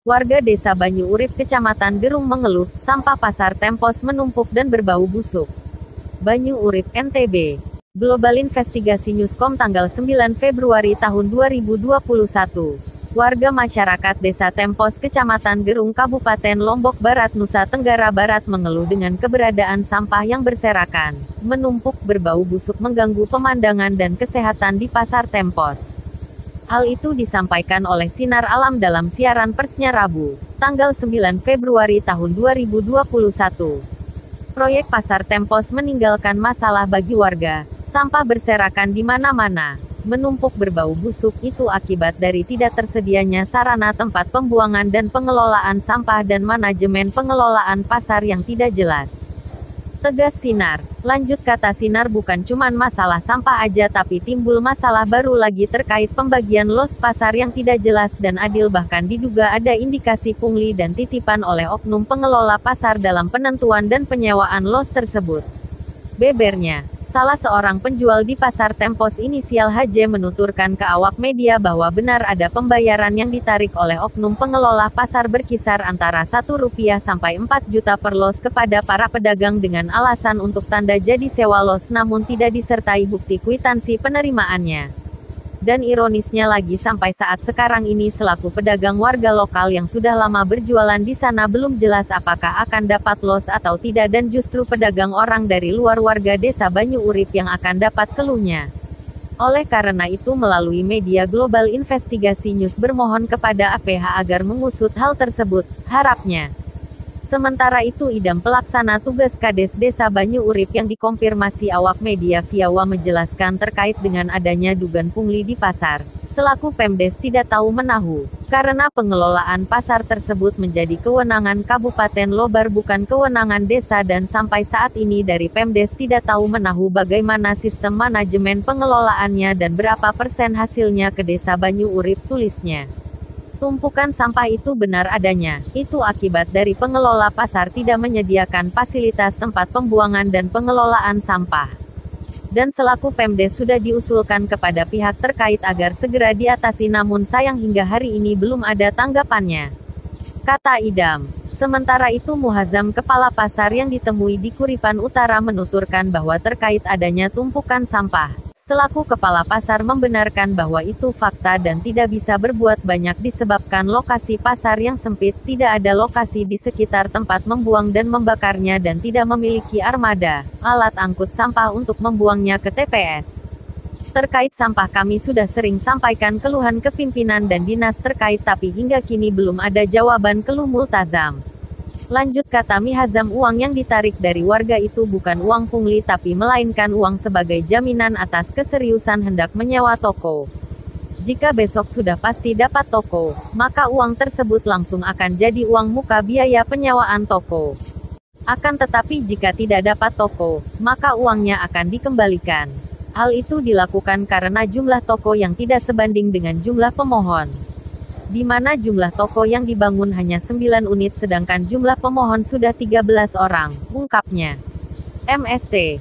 Warga Desa Banyu Urip Kecamatan Gerung mengeluh, sampah pasar Tempos menumpuk dan berbau busuk. Banyu Urip, NTB. Global Investigasi Newscom tanggal 9 Februari tahun 2021. Warga masyarakat Desa Tempos Kecamatan Gerung Kabupaten Lombok Barat Nusa Tenggara Barat mengeluh dengan keberadaan sampah yang berserakan, menumpuk, berbau busuk mengganggu pemandangan dan kesehatan di Pasar Tempos. Hal itu disampaikan oleh Sinar Alam dalam siaran persnya Rabu, tanggal 9 Februari tahun 2021. Proyek Pasar Tempos meninggalkan masalah bagi warga, sampah berserakan di mana-mana, menumpuk berbau busuk. Itu akibat dari tidak tersedianya sarana tempat pembuangan dan pengelolaan sampah dan manajemen pengelolaan pasar yang tidak jelas. Tegas Sinar. Lanjut kata Sinar, bukan cuman masalah sampah aja tapi timbul masalah baru lagi terkait pembagian los pasar yang tidak jelas dan adil, bahkan diduga ada indikasi pungli dan titipan oleh oknum pengelola pasar dalam penentuan dan penyewaan los tersebut. Bebernya, salah seorang penjual di Pasar Tempos inisial HJ menuturkan ke awak media bahwa benar ada pembayaran yang ditarik oleh oknum pengelola pasar berkisar antara Rp1 sampai 4 juta per los kepada para pedagang dengan alasan untuk tanda jadi sewa los, namun tidak disertai bukti kwitansi penerimaannya. Dan ironisnya lagi, sampai saat sekarang ini selaku pedagang warga lokal yang sudah lama berjualan di sana belum jelas apakah akan dapat los atau tidak, dan justru pedagang orang dari luar warga Desa Banyu Urip yang akan dapat keluhnya. Oleh karena itu, melalui media Global Investigasi News bermohon kepada APH agar mengusut hal tersebut, harapnya. Sementara itu, Idam Pelaksana Tugas Kades Desa Banyu Urip yang dikonfirmasi awak media via WA menjelaskan terkait dengan adanya dugaan pungli di pasar, selaku Pemdes tidak tahu menahu, karena pengelolaan pasar tersebut menjadi kewenangan Kabupaten Lobar bukan kewenangan desa, dan sampai saat ini dari Pemdes tidak tahu menahu bagaimana sistem manajemen pengelolaannya dan berapa persen hasilnya ke Desa Banyu Urip, tulisnya. Tumpukan sampah itu benar adanya, itu akibat dari pengelola pasar tidak menyediakan fasilitas tempat pembuangan dan pengelolaan sampah. Dan selaku Pemdes sudah diusulkan kepada pihak terkait agar segera diatasi, namun sayang hingga hari ini belum ada tanggapannya, kata Idam. Sementara itu, Muhazzam, kepala pasar yang ditemui di Kuripan Utara, menuturkan bahwa terkait adanya tumpukan sampah, selaku kepala pasar membenarkan bahwa itu fakta dan tidak bisa berbuat banyak disebabkan lokasi pasar yang sempit, tidak ada lokasi di sekitar tempat membuang dan membakarnya, dan tidak memiliki armada, alat angkut sampah untuk membuangnya ke TPS. Terkait sampah, kami sudah sering sampaikan keluhan ke pimpinan dan dinas terkait tapi hingga kini belum ada jawaban, keluh Multazam. Lanjut kata Mihazam, uang yang ditarik dari warga itu bukan uang pungli tapi melainkan uang sebagai jaminan atas keseriusan hendak menyewa toko. Jika besok sudah pasti dapat toko, maka uang tersebut langsung akan jadi uang muka biaya penyewaan toko. Akan tetapi jika tidak dapat toko, maka uangnya akan dikembalikan. Hal itu dilakukan karena jumlah toko yang tidak sebanding dengan jumlah pemohon, di mana jumlah toko yang dibangun hanya 9 unit sedangkan jumlah pemohon sudah 13 orang, ungkapnya. MST.